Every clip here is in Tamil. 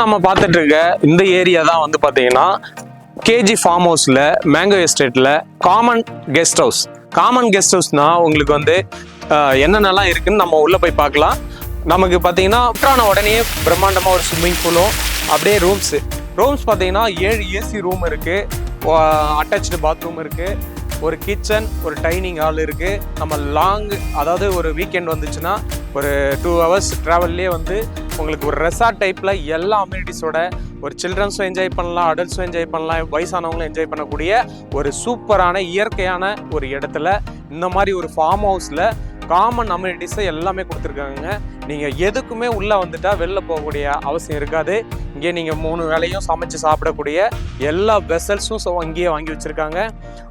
நம்ம பார்த்துட்டு இருக்க இந்த ஏரியா தான் வந்து பார்த்தீங்கன்னா கேஜி ஃபார்ம் ஹவுஸில் மேங்கோ எஸ்டேட்டில் common guest house. Common guest ஹவுஸ்னா உங்களுக்கு வந்து என்னென்னலாம் இருக்குன்னு நம்ம உள்ளே போய் பார்க்கலாம். நமக்கு பார்த்தீங்கன்னா உடனே பிரம்மாண்டமாக ஒரு ஸ்விம்மிங் பூலும் அப்படியே ரூம்ஸ் பார்த்தீங்கன்னா 7 ஏசி ரூம் இருக்குது, அட்டாச்சு பாத்ரூம் இருக்குது, ஒரு கிச்சன், ஒரு டைனிங் ஹால் இருக்குது. நம்ம அதாவது ஒரு வீக்கெண்ட் வந்துச்சுன்னா ஒரு 2 hours ட்ராவல்லே வந்து உங்களுக்கு ஒரு ரெசார்ட் டைப்பில் எல்லா அம்யூனிட்டிஸோட ஒரு சில்ட்ரன்ஸும் என்ஜாய் பண்ணலாம், அடல்ட்ஸும் என்ஜாய் பண்ணலாம், வயசானவங்களும் என்ஜாய் பண்ணக்கூடிய ஒரு சூப்பரான இயற்கையான ஒரு இடத்துல இந்த மாதிரி ஒரு ஃபார்ம் ஹவுஸில் காமன் அம்யூனிட்டிஸை எல்லாமே கொடுத்துருக்காங்க. நீங்கள் எதுக்குமே உள்ளே வந்துட்டால் வெளில போகக்கூடிய அவசியம் இருக்காது. இங்கே நீங்கள் 3 வேளையும் சமைச்சு சாப்பிடக்கூடிய எல்லா வெசல்ஸும் அங்கேயே வாங்கி வச்சுருக்காங்க.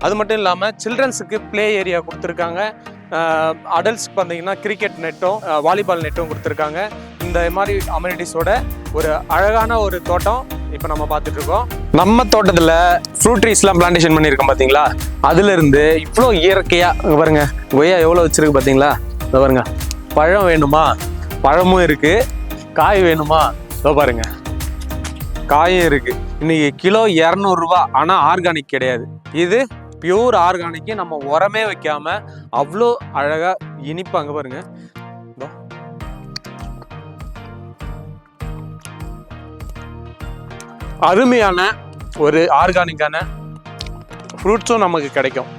அது மட்டும் இல்லாமல் சில்ட்ரன்ஸுக்கு ப்ளே ஏரியா கொடுத்துருக்காங்க. அடல்ட்ஸ்க்கு பார்த்தீங்கன்னா கிரிக்கெட் நெட்டும் வாலிபால் நெட்டும் கொடுத்துருக்காங்க. இந்த மாதிரி அம்யூனிட்டிஸோட ஒரு அழகான ஒரு தோட்டம் இப்போ நம்ம பார்த்துட்டு இருக்கோம். நம்ம தோட்டத்தில் ஃப்ரூட் ட்ரீஸ்லாம் பிளான்டேஷன் பண்ணியிருக்கோம் பார்த்தீங்களா, அதுலேருந்து இவ்வளோ இயற்கையாக பாருங்க, கொய்யா எவ்வளோ வச்சிருக்கு பார்த்தீங்களா. இதை பாருங்க, பழம் வேணுமா பழமும் இருக்குது, காய் வேணுமா இதோ பாருங்க காயும் இருக்குது. இன்னைக்கு கிலோ 200 ரூபா. ஆனால் ஆர்கானிக் கிடையாது, இது பியூர் ஆர்கானிக்கு. நம்ம உரமே வைக்காம அவ்வளோ அழகா இனிப்பு. அங்க பாருங்க, அருமையான ஒரு ஆர்கானிக்கான ஃப்ரூட்ஸும் நமக்கு கிடைக்கும்.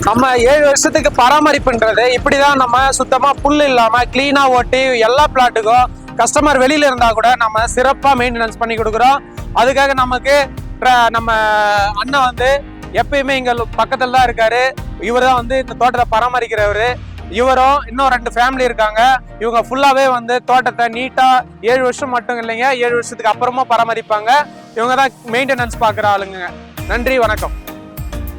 நம்ம 7 வருஷத்துக்கு பராமரிப்புன்றது இப்படிதான். நம்ம சுத்தமா புல் இல்லாம கிளீனா ஓட்டி எல்லா பிளாட்டுக்கும் கஸ்டமர் வெளியில இருந்தா கூட நம்ம சிறப்பா மெயின்டெனன்ஸ் பண்ணி கொடுக்குறோம். அதுக்காக நமக்கு நம்ம அண்ணன் வந்து எப்பயுமே இங்க பக்கத்துல தான் இருக்காரு. இவர் தான் வந்து இந்த தோட்டத்தை பராமரிக்கிறவரு. இவரும் இன்னும் 2 ஃபேமிலி இருக்காங்க. இவங்க ஃபுல்லாவே வந்து தோட்டத்தை நீட்டா 7 வருஷம் மட்டும் இல்லைங்க, 7 வருஷத்துக்கு அப்புறமா பராமரிப்பாங்க. இவங்க தான் மெயின்டெனன்ஸ் பாக்குற ஆளுங்க. நன்றி, வணக்கம்.